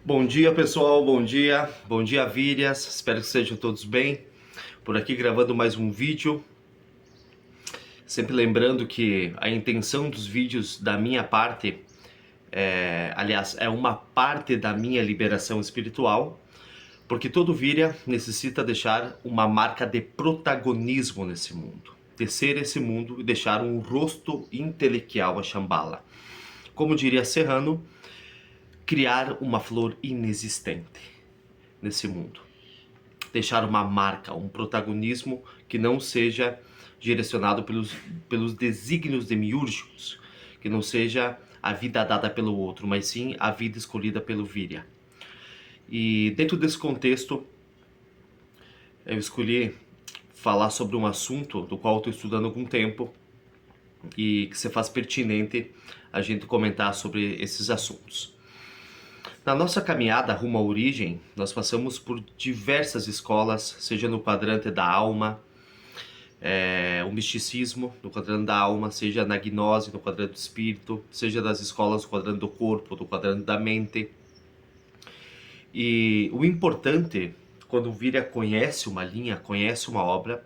Bom dia, pessoal, bom dia, Vírias, espero que estejam todos bem. Por aqui gravando mais um vídeo, sempre lembrando que a intenção dos vídeos da minha parte, é uma parte da minha liberação espiritual, porque todo Víria necessita deixar uma marca de protagonismo nesse mundo, descer esse mundo e deixar um rosto intelectual a Shambhala. Como diria Serrano, criar uma flor inexistente nesse mundo. Deixar uma marca, um protagonismo que não seja direcionado pelos desígnios demiúrgicos, que não seja a vida dada pelo outro, mas sim a vida escolhida pelo Virya. E dentro desse contexto, eu escolhi falar sobre um assunto do qual estou estudando há algum tempo e que se faz pertinente a gente comentar sobre esses assuntos. Na nossa caminhada rumo à origem, nós passamos por diversas escolas, seja no quadrante da alma, o misticismo no quadrante da alma, seja na gnose no quadrante do espírito, seja das escolas no quadrante do corpo, no quadrante da mente. E o importante, quando o Virya conhece uma linha, conhece uma obra,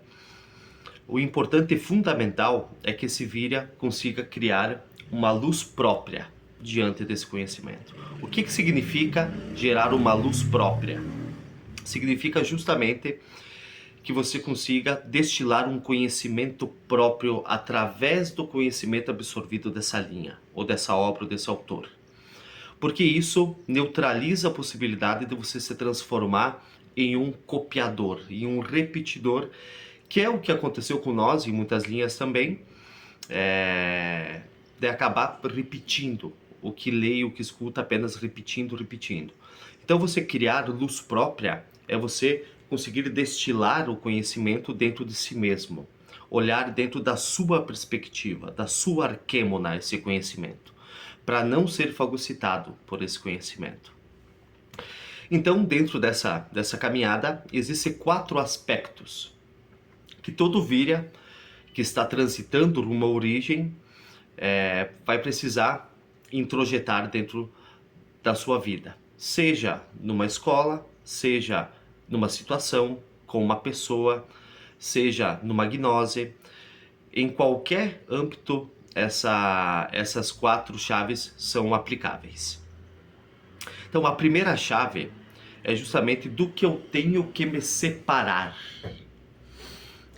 o importante e fundamental é que esse Virya consiga criar uma luz própria diante desse conhecimento. O que significa gerar uma luz própria? Significa justamente que você consiga destilar um conhecimento próprio através do conhecimento absorvido dessa linha, ou dessa obra, ou desse autor. Porque isso neutraliza a possibilidade de você se transformar em um copiador, em um repetidor, que é o que aconteceu com nós em muitas linhas também, de acabar repetindo o que lê e o que escuta, apenas repetindo. Então você criar luz própria é você conseguir destilar o conhecimento dentro de si mesmo, olhar dentro da sua perspectiva, da sua arquêmona esse conhecimento, para não ser fagocitado por esse conhecimento. Então, dentro dessa caminhada, existem 4 aspectos que todo Virya que está transitando rumo à origem vai precisar introjetar dentro da sua vida, seja numa escola, seja numa situação com uma pessoa, seja numa gnose, em qualquer âmbito essas 4 chaves são aplicáveis. Então a primeira chave é justamente do que eu tenho que me separar.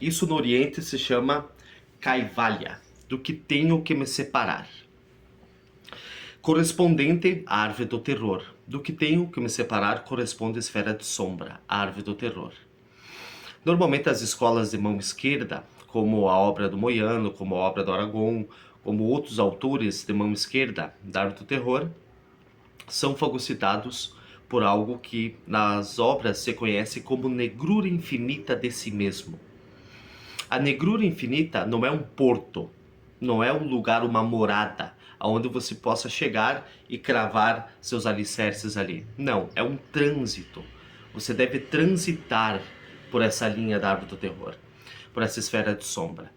Isso no Oriente se chama Kaivalya, do que tenho que me separar. Correspondente à árvore do terror. Do que tenho que me separar corresponde à esfera de sombra, a árvore do terror. Normalmente as escolas de mão esquerda, como a obra do Moyano, como a obra do Aragon, como outros autores de mão esquerda da árvore do terror, são fagocitados por algo que nas obras se conhece como negrura infinita de si mesmo. A negrura infinita não é um porto, não é um lugar, uma morada, aonde você possa chegar e cravar seus alicerces ali. Não, é um trânsito. Você deve transitar por essa linha da árvore do terror, por essa esfera de sombra.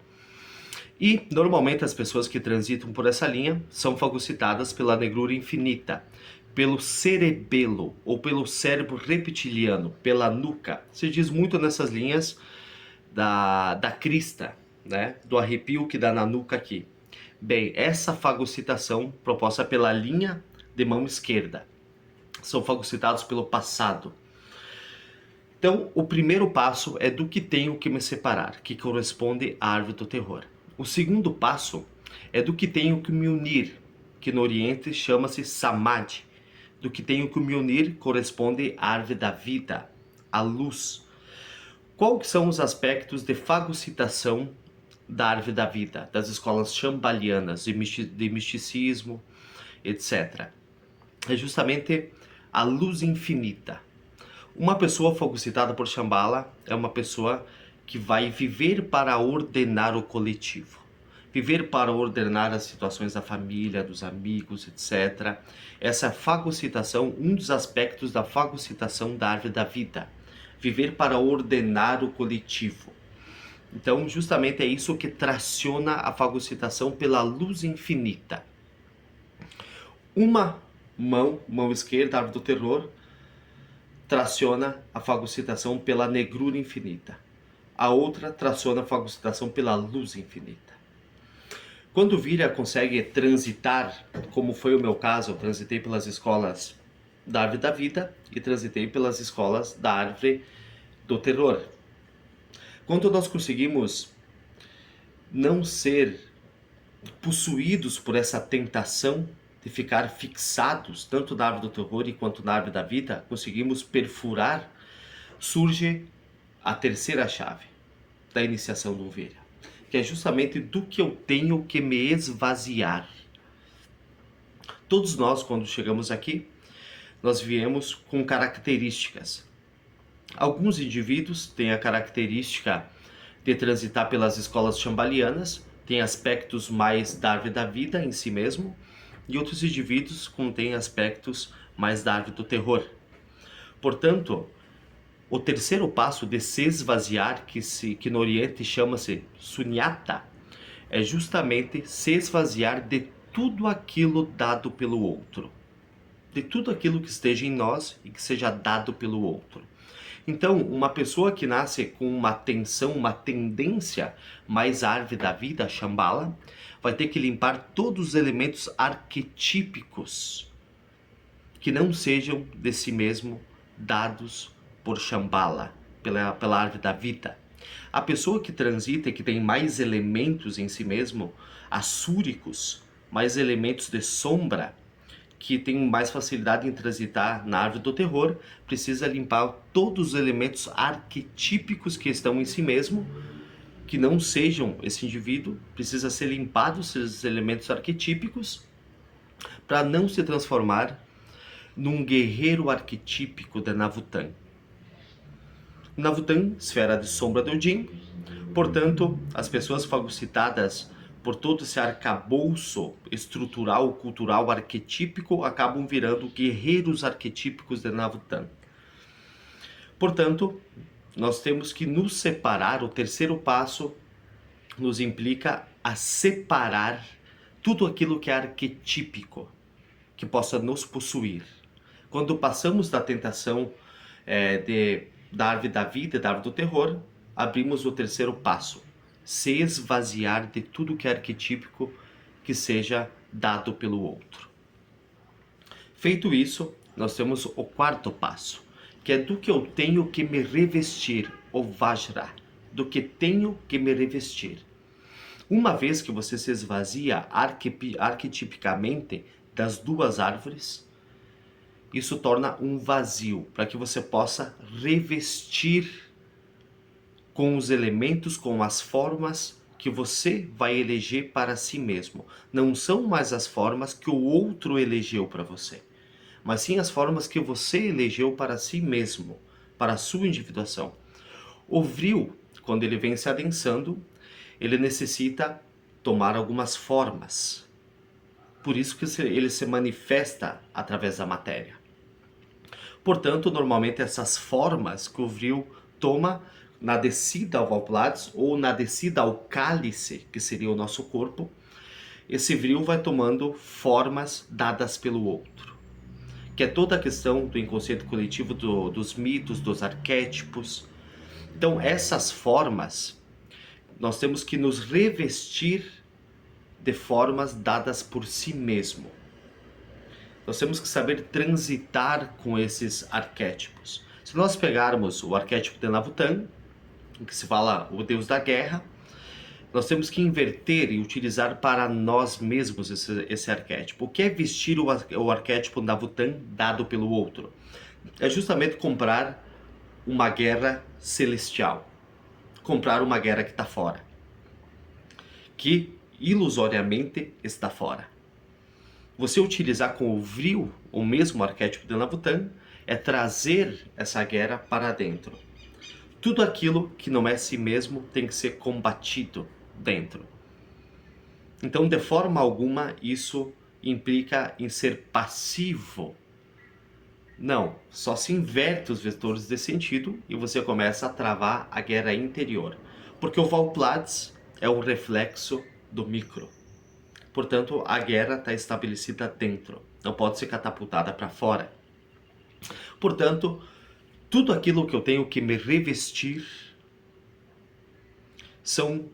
E, normalmente, as pessoas que transitam por essa linha são fagocitadas pela negrura infinita, pelo cerebelo, ou pelo cérebro reptiliano, pela nuca. Se diz muito nessas linhas da crista, né? Do arrepio que dá na nuca aqui. Bem, essa fagocitação proposta pela linha de mão esquerda. São fagocitados pelo passado. Então, o primeiro passo é do que tenho que me separar, que corresponde à árvore do terror. O segundo passo é do que tenho que me unir, que no Oriente chama-se Samadhi. Do que tenho que me unir corresponde à árvore da vida, à luz. Quais são os aspectos de fagocitação da árvore da vida, das escolas shambhalianas, de misticismo, etc. É justamente a luz infinita. Uma pessoa fagocitada por Shambhala é uma pessoa que vai viver para ordenar o coletivo. Viver para ordenar as situações da família, dos amigos, etc. Essa fagocitação, um dos aspectos da fagocitação da árvore da vida. Viver para ordenar o coletivo. Então, justamente é isso que traciona a fagocitação pela luz infinita. Uma mão esquerda, árvore do terror, traciona a fagocitação pela negrura infinita. A outra traciona a fagocitação pela luz infinita. Quando Vira consegue transitar, como foi o meu caso, eu transitei pelas escolas da árvore da vida e transitei pelas escolas da árvore do terror. Quando nós conseguimos não ser possuídos por essa tentação de ficar fixados tanto na árvore do terror quanto na árvore da vida, conseguimos perfurar, surge a terceira chave da iniciação do Ovelha, que é justamente do que eu tenho que me esvaziar. Todos nós, quando chegamos aqui, nós viemos com características. Alguns indivíduos têm a característica de transitar pelas escolas chambalianas, têm aspectos mais da árvore da vida em si mesmo, e outros indivíduos contêm aspectos mais da árvore do terror. Portanto, o terceiro passo de se esvaziar, que no Oriente chama-se sunyata, é justamente se esvaziar de tudo aquilo dado pelo outro. De tudo aquilo que esteja em nós e que seja dado pelo outro. Então, uma pessoa que nasce com uma tensão, uma tendência mais árvore da vida, Shambhala, vai ter que limpar todos os elementos arquetípicos que não sejam de si mesmo dados por Shambhala, pela árvore da vida. A pessoa que transita e que tem mais elementos em si mesmo, assúricos, mais elementos de sombra, que tem mais facilidade em transitar na árvore do terror, precisa limpar todos os elementos arquetípicos que estão em si mesmo, que não sejam esse indivíduo, precisa ser limpados esses elementos arquetípicos, para não se transformar num guerreiro arquetípico de Navutan. Navutan, esfera de sombra do Odin, portanto, as pessoas fagocitadas por todo esse arcabouço estrutural, cultural, arquetípico, acabam virando guerreiros arquetípicos de Navutan. Portanto, nós temos que nos separar. O terceiro passo nos implica a separar tudo aquilo que é arquetípico, que possa nos possuir. Quando passamos da tentação da árvore da vida e da árvore do terror, abrimos o terceiro passo. Se esvaziar de tudo que é arquetípico que seja dado pelo outro. Feito isso, nós temos o quarto passo, que é do que eu tenho que me revestir, o Vajra, do que tenho que me revestir. Uma vez que você se esvazia arquetipicamente das duas árvores, isso torna um vazio, para que você possa revestir com os elementos, com as formas que você vai eleger para si mesmo. Não são mais as formas que o outro elegeu para você, mas sim as formas que você elegeu para si mesmo, para a sua individuação. O vril, quando ele vem se adensando, ele necessita tomar algumas formas. Por isso que ele se manifesta através da matéria. Portanto, normalmente essas formas que o vril toma na descida ao Valpilates ou na descida ao cálice, que seria o nosso corpo, esse vril vai tomando formas dadas pelo outro, que é toda a questão do inconsciente coletivo, dos mitos, dos arquétipos. Então essas formas, nós temos que nos revestir de formas dadas por si mesmo. Nós temos que saber transitar com esses arquétipos. Se nós pegarmos o arquétipo de Navutan, em que se fala o deus da guerra, nós temos que inverter e utilizar para nós mesmos esse arquétipo. O que é vestir o arquétipo Navutan dado pelo outro? É justamente comprar uma guerra celestial. Comprar uma guerra que está fora. Que ilusoriamente está fora. Você utilizar com o vril o mesmo arquétipo de Navutan é trazer essa guerra para dentro. Tudo aquilo que não é si mesmo tem que ser combatido dentro. Então, de forma alguma, isso implica em ser passivo. Não, só se inverte os vetores de sentido e você começa a travar a guerra interior. Porque o Valpilates é o reflexo do micro. Portanto, a guerra está estabelecida dentro, não pode ser catapultada para fora. Portanto, tudo aquilo que eu tenho que me revestir são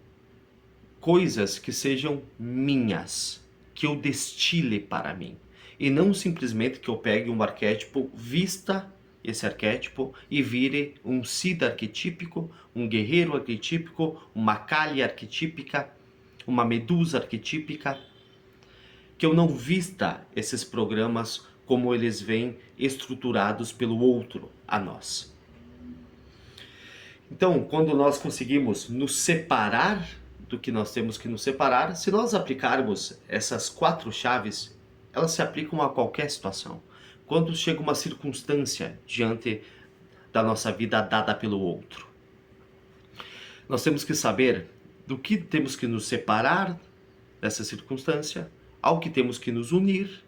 coisas que sejam minhas, que eu destile para mim. E não simplesmente que eu pegue um arquétipo, vista esse arquétipo e vire um Sida arquetípico, um guerreiro arquetípico, uma Kali arquetípica, uma Medusa arquetípica. Que eu não vista esses programas como eles vêm estruturados pelo outro a nós. Então, quando nós conseguimos nos separar do que nós temos que nos separar, se nós aplicarmos essas 4 chaves, elas se aplicam a qualquer situação. Quando chega uma circunstância diante da nossa vida dada pelo outro, nós temos que saber do que temos que nos separar dessa circunstância, ao que temos que nos unir,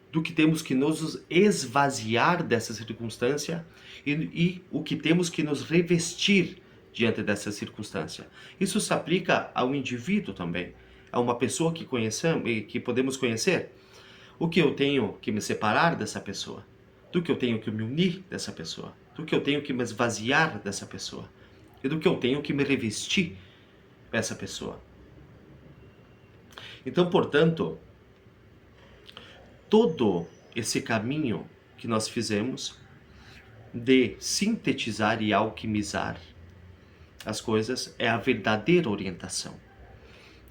do que temos que nos esvaziar dessa circunstância e o que temos que nos revestir diante dessa circunstância. Isso se aplica ao indivíduo também, a uma pessoa que conhecemos e que podemos conhecer. O que eu tenho que me separar dessa pessoa, do que eu tenho que me unir dessa pessoa, do que eu tenho que me esvaziar dessa pessoa e do que eu tenho que me revestir dessa pessoa. Então, portanto, todo esse caminho que nós fizemos de sintetizar e alquimizar as coisas é a verdadeira orientação.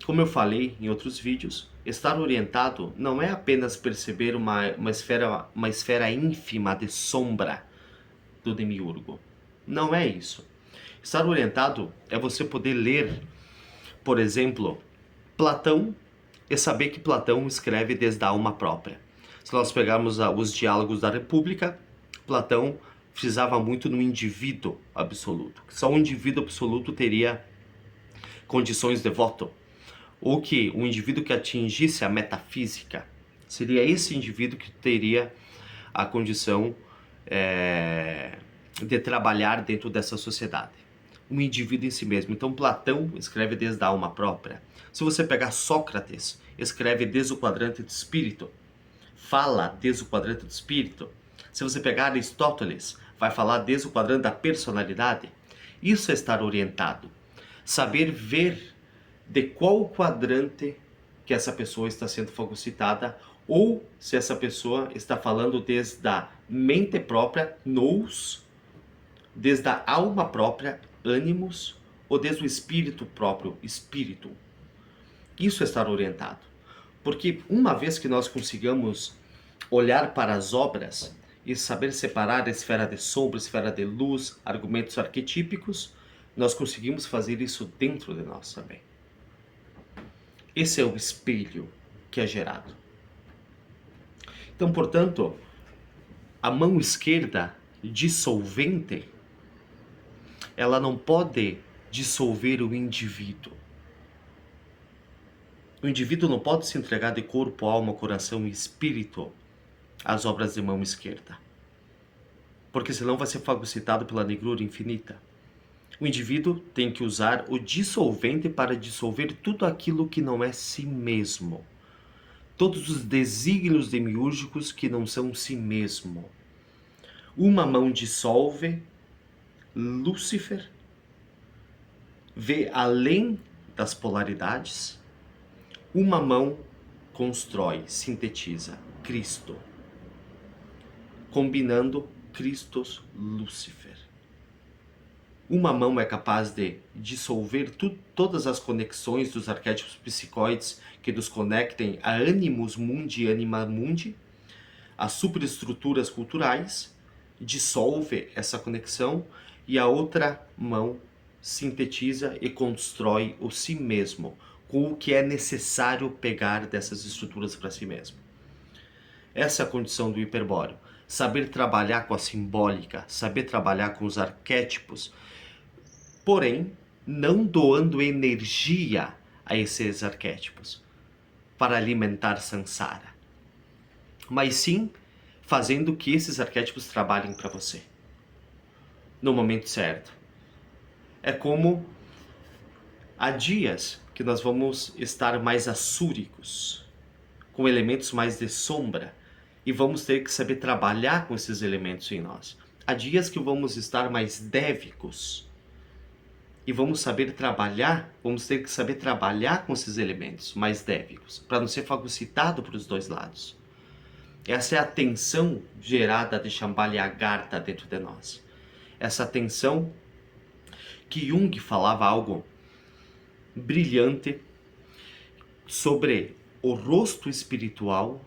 Como eu falei em outros vídeos, estar orientado não é apenas perceber uma esfera ínfima de sombra do demiurgo. Não é isso. Estar orientado é você poder ler, por exemplo, Platão e saber que Platão escreve desde a alma própria. Se nós pegarmos os diálogos da República, Platão frisava muito no indivíduo absoluto. Só um indivíduo absoluto teria condições de voto. Ou que um indivíduo que atingisse a metafísica, seria esse indivíduo que teria a condição de trabalhar dentro dessa sociedade. Um indivíduo em si mesmo. Então Platão escreve desde a alma própria. Se você pegar Sócrates, escreve desde o quadrante do espírito. Fala desde o quadrante do espírito. Se você pegar Aristóteles, vai falar desde o quadrante da personalidade. Isso é estar orientado. Saber ver de qual quadrante que essa pessoa está sendo fagocitada, ou se essa pessoa está falando desde a mente própria, nous, desde a alma própria, ânimos, ou desde o espírito próprio, espírito. Isso é estar orientado. Porque uma vez que nós consigamos olhar para as obras e saber separar a esfera de sombra, a esfera de luz, argumentos arquetípicos, nós conseguimos fazer isso dentro de nós também. Esse é o espelho que é gerado. Então, portanto, a mão esquerda dissolvente, ela não pode dissolver o indivíduo. O indivíduo não pode se entregar de corpo, alma, coração e espírito às obras de mão esquerda. Porque senão vai ser fagocitado pela negrura infinita. O indivíduo tem que usar o dissolvente para dissolver tudo aquilo que não é si mesmo. Todos os desígnios demiúrgicos que não são si mesmo. Uma mão dissolve, Lúcifer vê além das polaridades. Uma mão constrói, sintetiza, Cristo. Combinando Christos Lúcifer. Uma mão é capaz de dissolver todas as conexões dos arquétipos psicoides que nos conectem a animus mundi e anima mundi, as superestruturas culturais, dissolve essa conexão, e a outra mão sintetiza e constrói o si mesmo, com o que é necessário pegar dessas estruturas para si mesmo. Essa é a condição do hiperbóreo. Saber trabalhar com a simbólica, saber trabalhar com os arquétipos, porém, não doando energia a esses arquétipos para alimentar Sansara, mas sim fazendo que esses arquétipos trabalhem para você no momento certo. É como há dias que nós vamos estar mais assúricos, com elementos mais de sombra, e vamos ter que saber trabalhar com esses elementos em nós. Há dias que vamos estar mais dévicos, e vamos ter que saber trabalhar com esses elementos mais dévicos, para não ser fagocitado para os dois lados. Essa é a tensão gerada de Shambhala-Agartha dentro de nós. Essa tensão que Jung falava algo brilhante sobre o rosto espiritual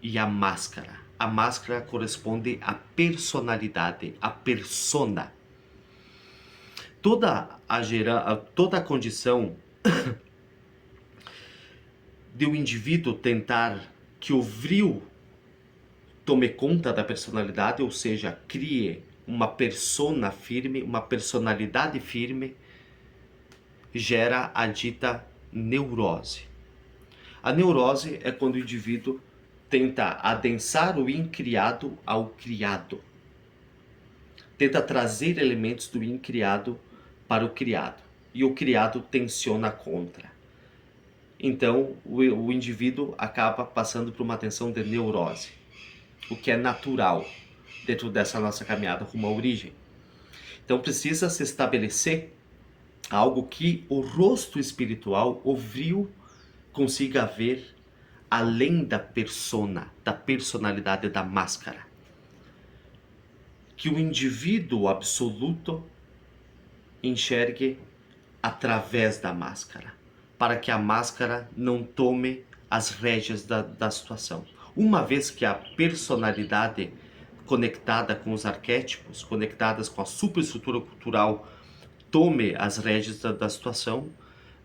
e a máscara. A máscara corresponde à personalidade, à persona. Toda a condição de o indivíduo tentar que o vril tome conta da personalidade, ou seja, crie uma persona firme, uma personalidade firme, gera a dita neurose. A neurose é quando o indivíduo tenta adensar o incriado ao criado. Tenta trazer elementos do incriado para o criado. E o criado tensiona contra. Então, o indivíduo acaba passando por uma tensão de neurose, o que é natural dentro dessa nossa caminhada rumo à origem. Então, precisa se estabelecer algo que o rosto espiritual, o vril, consiga ver além da persona, da personalidade, da máscara. Que o indivíduo absoluto enxergue através da máscara, para que a máscara não tome as rédeas da situação. Uma vez que a personalidade conectada com os arquétipos, conectadas com a superestrutura cultural, tome as rédeas da situação,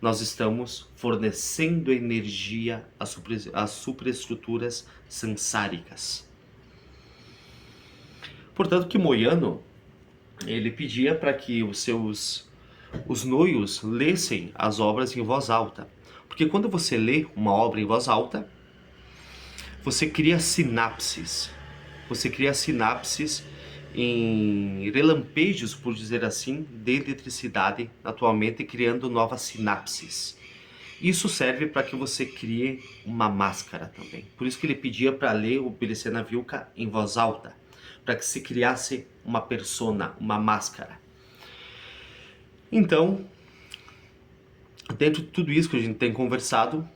nós estamos fornecendo energia às superestruturas sansáricas. Portanto, que Moyano, ele pedia para que os noios lessem as obras em voz alta. Porque quando você lê uma obra em voz alta, você cria sinapses. Você cria sinapses em relampejos, por dizer assim, de eletricidade na tua mente, criando novas sinapses. Isso serve para que você crie uma máscara também. Por isso que ele pedia para ler o Belicena Vilca em voz alta, para que se criasse uma persona, uma máscara. Então, dentro de tudo isso que a gente tem conversado,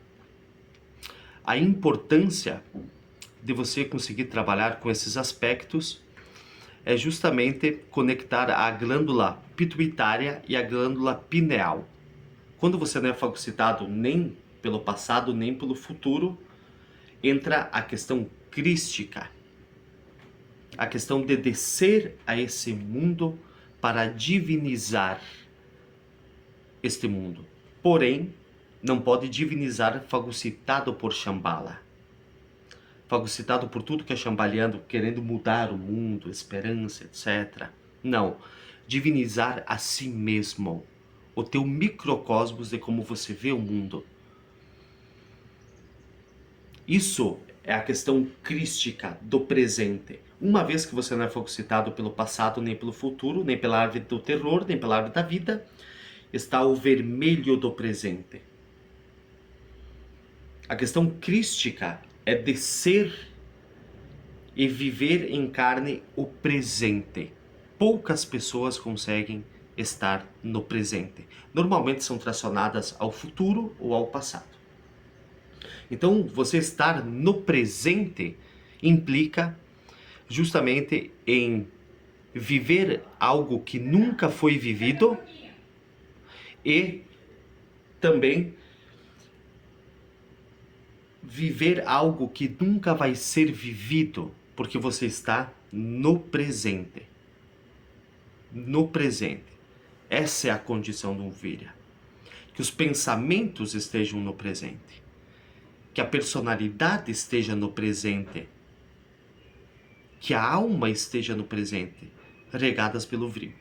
a importância de você conseguir trabalhar com esses aspectos é justamente conectar a glândula pituitária e a glândula pineal. Quando você não é fagocitado nem pelo passado, nem pelo futuro, entra a questão crística, a questão de descer a esse mundo para divinizar este mundo. Porém, não pode divinizar fagocitado por Shambhala. Fagocitado por tudo que é shambhaliano, querendo mudar o mundo, esperança, etc. Não. Divinizar a si mesmo. O teu microcosmos de como você vê o mundo. Isso é a questão crística do presente. Uma vez que você não é fagocitado pelo passado, nem pelo futuro, nem pela árvore do terror, nem pela árvore da vida, está o vermelho do presente. A questão crística é descer e viver em carne o presente. Poucas pessoas conseguem estar no presente. Normalmente são tracionadas ao futuro ou ao passado. Então, você estar no presente implica justamente em viver algo que nunca foi vivido e também viver algo que nunca vai ser vivido, porque você está no presente. No presente. Essa é a condição do Virya. Que os pensamentos estejam no presente. Que a personalidade esteja no presente. Que a alma esteja no presente, regadas pelo vril.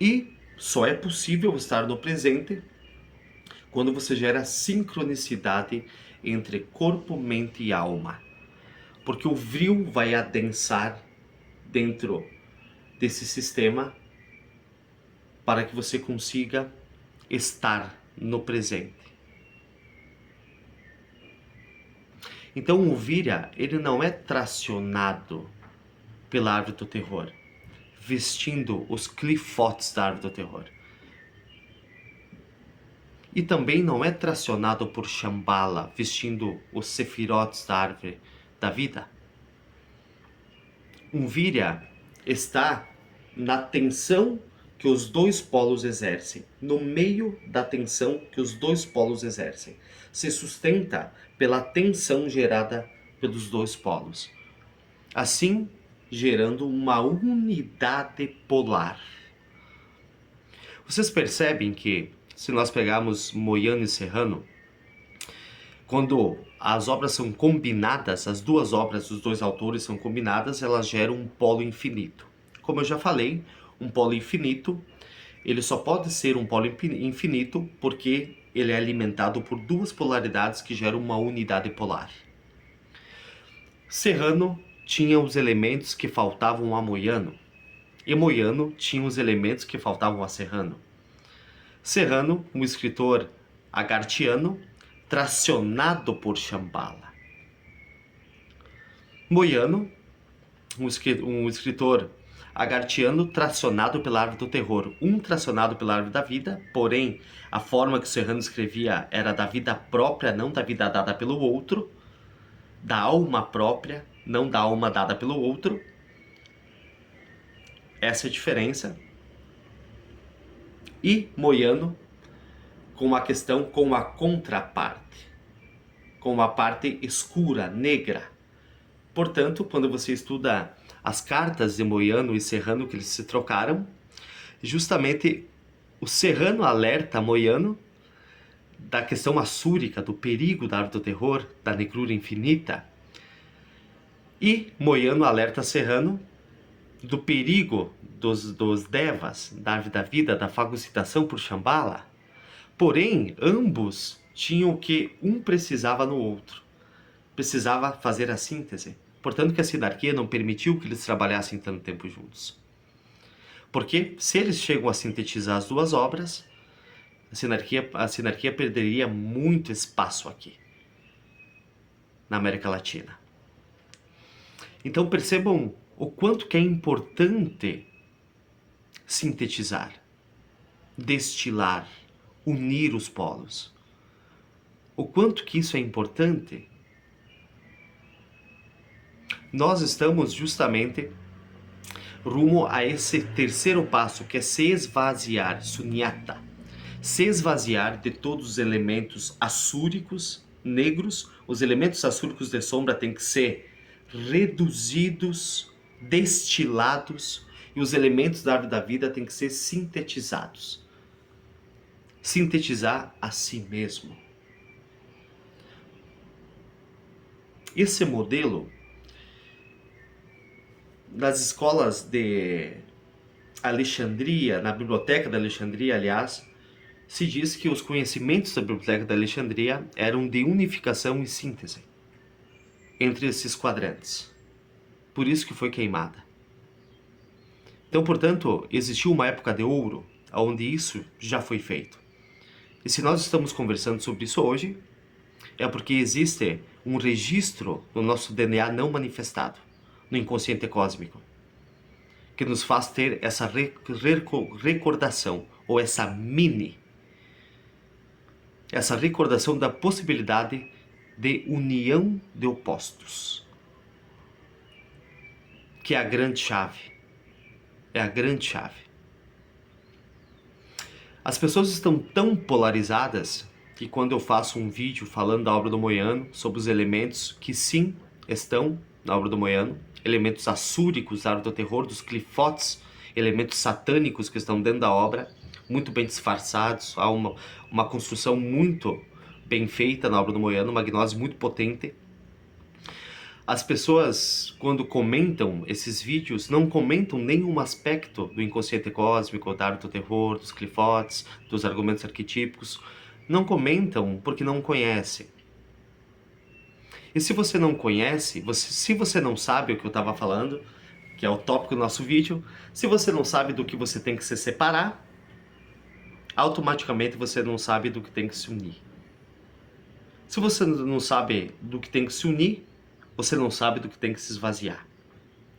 E só é possível estar no presente quando você gera sincronicidade entre corpo, mente e alma. Porque o vril vai adensar dentro desse sistema para que você consiga estar no presente. Então o Virya, ele não é tracionado pela árvore do terror, vestindo os clifotes da árvore do terror. E também não é tracionado por Shambhala, vestindo os sefirotes da árvore da vida. Um Virya está na tensão que os dois polos exercem, no meio da tensão que os dois polos exercem. Se sustenta pela tensão gerada pelos dois polos. Assim, gerando uma unidade polar. Vocês percebem que, se nós pegarmos Moyano e Serrano, quando as obras são combinadas, as duas obras dos dois autores são combinadas, elas geram um polo infinito. Como eu já falei, um polo infinito, ele só pode ser um polo infinito porque ele é alimentado por duas polaridades que geram uma unidade polar. Serrano tinha os elementos que faltavam a Moyano, e Moyano tinha os elementos que faltavam a Serrano. Serrano, um escritor agartiano, tracionado por Shambhala. Moyano, um escritor agartiano, tracionado pela árvore do terror. Um tracionado pela árvore da vida, porém a forma que o Serrano escrevia era da vida própria, não da vida dada pelo outro, da alma própria, não da alma dada pelo outro. Essa é a diferença. E Moyano, com a questão com a contraparte, com a parte escura, negra. Portanto, quando você estuda as cartas de Moyano e Serrano que eles se trocaram, justamente o Serrano alerta Moyano da questão assúrica, do perigo da árvore do terror, da negrura infinita. E Moyano alerta Serrano do perigo dos devas, da árvore da vida, da fagocitação por Shambhala. Porém, ambos tinham o que um precisava no outro. Precisava fazer a síntese. Portanto, que a sinarquia não permitiu que eles trabalhassem tanto tempo juntos. Porque, se eles chegam a sintetizar as duas obras, a sinarquia perderia muito espaço aqui, na América Latina. Então, percebam o quanto que é importante sintetizar, destilar, unir os polos. O quanto que isso é importante. Nós estamos justamente rumo a esse terceiro passo, que é se esvaziar, sunyata. Se esvaziar de todos os elementos assúricos, negros. Os elementos assúricos de sombra têm que ser reduzidos, destilados, e os elementos da árvore da vida têm que ser sintetizados. Sintetizar a si mesmo. Esse modelo, nas escolas de Alexandria, na biblioteca de Alexandria, aliás, se diz que os conhecimentos da biblioteca de Alexandria eram de unificação e síntese entre esses quadrantes. Por isso que foi queimada. Então, portanto, existiu uma época de ouro, onde isso já foi feito. E se nós estamos conversando sobre isso hoje, é porque existe um registro no nosso DNA não manifestado, no inconsciente cósmico, que nos faz ter essa recordação, ou essa recordação da possibilidade de união de opostos, que é a grande chave. É a grande chave. As pessoas estão tão polarizadas que quando eu faço um vídeo falando da obra do Moyano, sobre os elementos que sim estão na obra do Moyano, elementos assúricos da árvore do terror, dos clifotes, elementos satânicos que estão dentro da obra, muito bem disfarçados, há uma construção muito bem feita na obra do Moyano, uma gnose muito potente. As pessoas, quando comentam esses vídeos, não comentam nenhum aspecto do inconsciente cósmico, da árvore do terror, dos clifotes, dos argumentos arquetípicos. Não comentam porque não conhecem. E se você não conhece, se você não sabe o que eu estava falando, que é o tópico do nosso vídeo, se você não sabe do que você tem que se separar, automaticamente você não sabe do que tem que se unir. Se você não sabe do que tem que se unir, você não sabe do que tem que se esvaziar.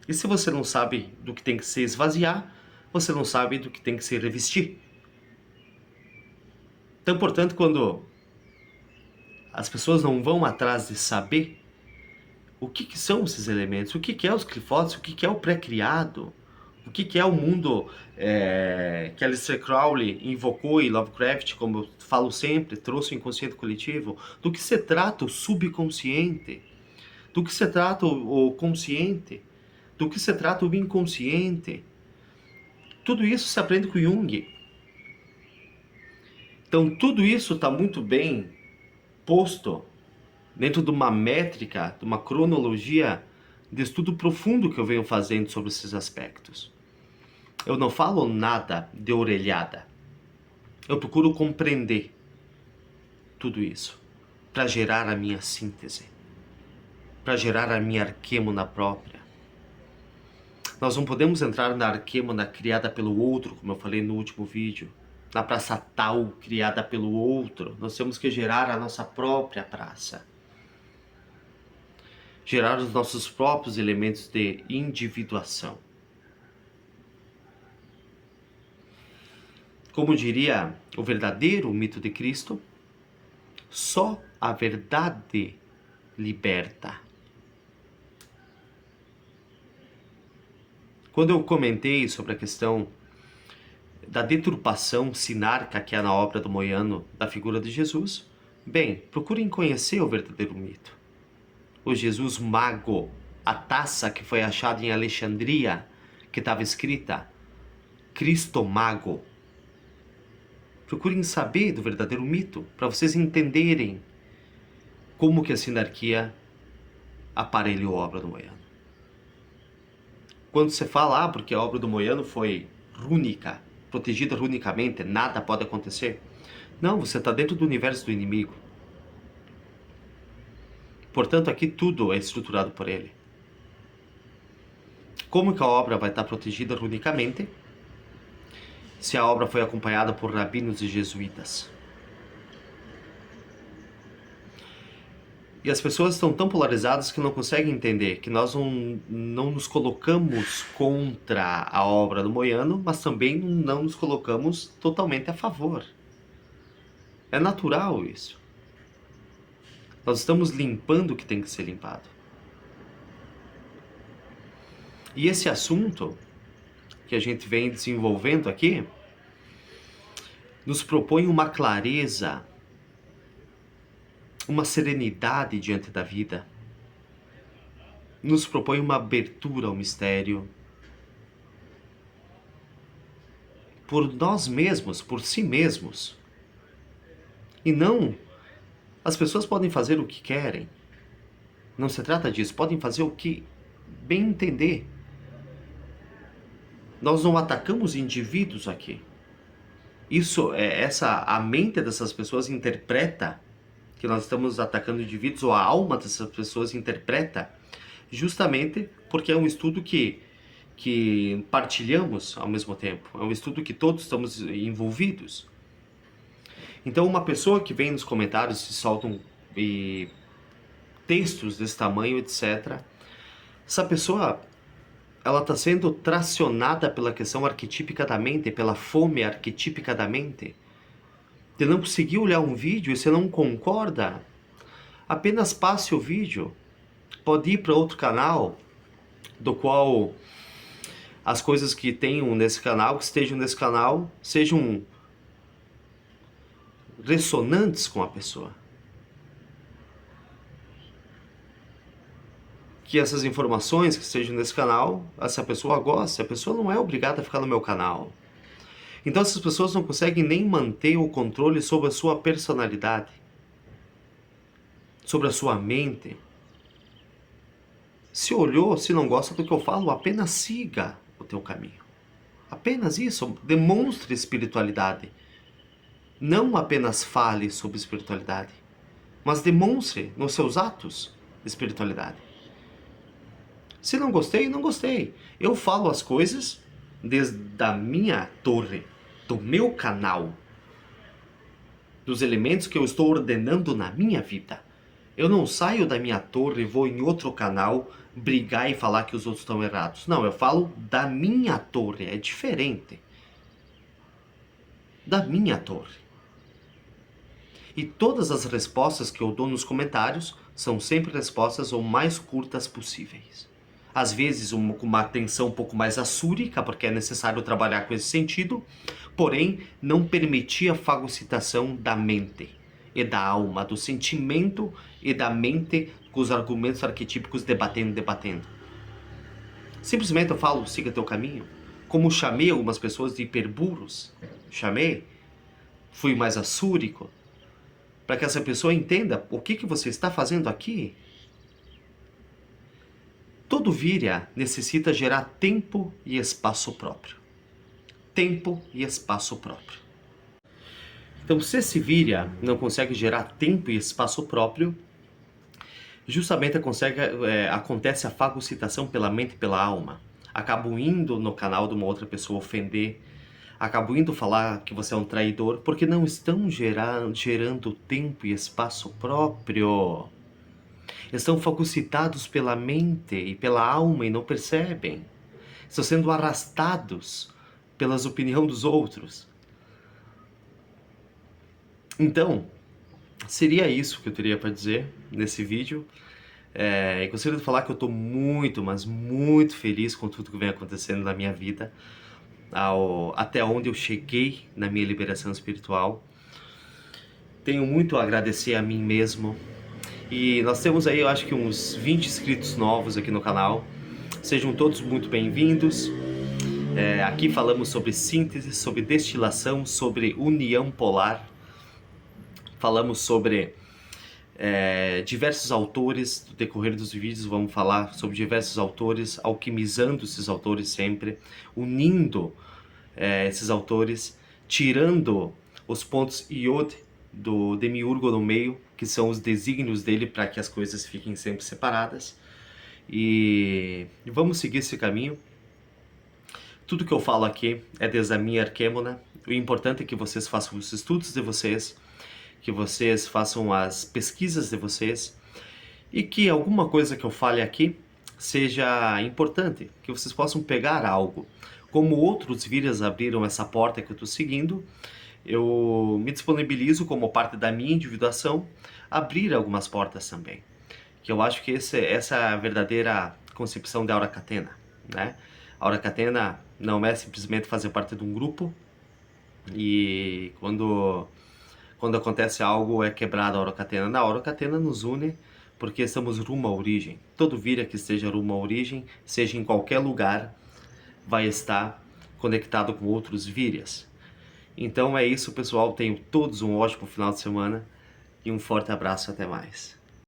E se você não sabe do que tem que se esvaziar, você não sabe do que tem que se revestir. Então, portanto, quando as pessoas não vão atrás de saber o que são esses elementos, o que é os clifotes, o que é o pré-criado, o que é o mundo que Aleister Crowley invocou e Lovecraft, como eu falo sempre, trouxe o inconsciente coletivo, do que se trata o subconsciente, do que se trata o consciente, do que se trata o inconsciente. Tudo isso se aprende com Jung. Então tudo isso está muito bem posto dentro de uma métrica, de uma cronologia de estudo profundo que eu venho fazendo sobre esses aspectos. Eu não falo nada de orelhada. Eu procuro compreender tudo isso para gerar a minha síntese, para gerar a minha arquêmona própria. Nós não podemos entrar na arquêmona criada pelo outro, como eu falei no último vídeo, na praça tal criada pelo outro. Nós temos que gerar a nossa própria praça. Gerar os nossos próprios elementos de individuação. Como diria o verdadeiro mito de Cristo, só a verdade liberta. Quando eu comentei sobre a questão da deturpação sinarca que há na obra do Moiano da figura de Jesus, bem, procurem conhecer o verdadeiro mito. O Jesus mago, a taça que foi achada em Alexandria, que estava escrita Cristo Mago. Procurem saber do verdadeiro mito, para vocês entenderem como que a sinarquia aparelhou a obra do Moiano. Quando você fala, porque a obra do Moiano foi rúnica, protegida runicamente, nada pode acontecer. Não, você está dentro do universo do inimigo. Portanto, aqui tudo é estruturado por ele. Como que a obra vai estar protegida runicamente se a obra foi acompanhada por rabinos e jesuítas? E as pessoas estão tão polarizadas que não conseguem entender que nós não nos colocamos contra a obra do Moiano, mas também não nos colocamos totalmente a favor. É natural isso. Nós estamos limpando o que tem que ser limpado. E esse assunto que a gente vem desenvolvendo aqui nos propõe uma clareza, uma serenidade diante da vida, nos propõe uma abertura ao mistério, por nós mesmos, por si mesmos. E não, as pessoas podem fazer o que querem, não se trata disso, podem fazer o que bem entender. Nós não atacamos indivíduos aqui. Isso a mente dessas pessoas interpreta que nós estamos atacando indivíduos, ou a alma dessas pessoas interpreta, justamente porque é um estudo que partilhamos ao mesmo tempo. É um estudo que todos estamos envolvidos. Então uma pessoa que vem nos comentários e soltam textos desse tamanho, etc., essa pessoa, ela está sendo tracionada pela questão arquetípica da mente, pela fome arquetípica da mente. De não conseguir olhar um vídeo e você não concorda, apenas passe o vídeo. Pode ir para outro canal, do qual as coisas que tenham nesse canal, que estejam nesse canal, sejam ressonantes com a pessoa. Que essas informações que estejam nesse canal, essa pessoa gosta, a pessoa não é obrigada a ficar no meu canal. Então essas pessoas não conseguem nem manter o controle sobre a sua personalidade, sobre a sua mente. Se olhou, se não gosta do que eu falo, apenas siga o teu caminho. Apenas isso, demonstre espiritualidade. Não apenas fale sobre espiritualidade, mas demonstre nos seus atos espiritualidade. Se não gostei, não gostei. Eu falo as coisas desde a minha torre, do meu canal. dos elementos que eu estou ordenando na minha vida. Eu não saio da minha torre e vou em outro canal brigar e falar que os outros estão errados. Não, eu falo da minha torre, é diferente. Da minha torre. E todas as respostas que eu dou nos comentários são sempre respostas o mais curtas possíveis. Às vezes com uma atenção um pouco mais assúrica, porque é necessário trabalhar com esse sentido, porém não permitir a fagocitação da mente e da alma, do sentimento e da mente, com os argumentos arquetípicos debatendo. Simplesmente eu falo, siga teu caminho. Como chamei algumas pessoas de hiperburros, fui mais assúrico, para que essa pessoa entenda o que você está fazendo aqui. Todo Virya necessita gerar tempo e espaço próprio. Tempo e espaço próprio. Então, se esse Virya não consegue gerar tempo e espaço próprio, justamente acontece a fagocitação pela mente e pela alma. Acabo indo no canal de uma outra pessoa ofender, acabo indo falar que você é um traidor, porque não estão gerando tempo e espaço próprio. Estão fagocitados pela mente e pela alma e não percebem. Estão sendo arrastados pelas opiniões dos outros. Então, seria isso que eu teria para dizer nesse vídeo. Eu gostaria de falar que eu estou muito, mas muito feliz com tudo que vem acontecendo na minha vida, até onde eu cheguei na minha liberação espiritual. Tenho muito a agradecer a mim mesmo. E nós temos aí, eu acho que uns 20 inscritos novos aqui no canal. Sejam todos muito bem-vindos. Aqui falamos sobre síntese, sobre destilação, sobre união polar. Falamos sobre diversos autores. No decorrer dos vídeos vamos falar sobre diversos autores, alquimizando esses autores sempre, unindo esses autores, tirando os pontos iod do demiurgo no meio, que são os desígnios dele para que as coisas fiquem sempre separadas. E vamos seguir esse caminho. Tudo que eu falo aqui é desde a minha arquêmona. O importante é que vocês façam os estudos de vocês, que vocês façam as pesquisas de vocês, e que alguma coisa que eu fale aqui seja importante, que vocês possam pegar algo. Como outros Viryas abriram essa porta que eu estou seguindo, eu me disponibilizo como parte da minha individuação abrir algumas portas também. Que eu acho que essa é a verdadeira concepção da Aura Catena, né? A Aura Catena não é simplesmente fazer parte de um grupo e quando acontece algo é quebrada a Aura Catena. Não, a Aura Catena nos une porque estamos rumo à origem. Todo Virya que esteja rumo à origem, seja em qualquer lugar, vai estar conectado com outros Viryas. Então é isso, pessoal. Tenham todos um ótimo final de semana e um forte abraço. Até mais.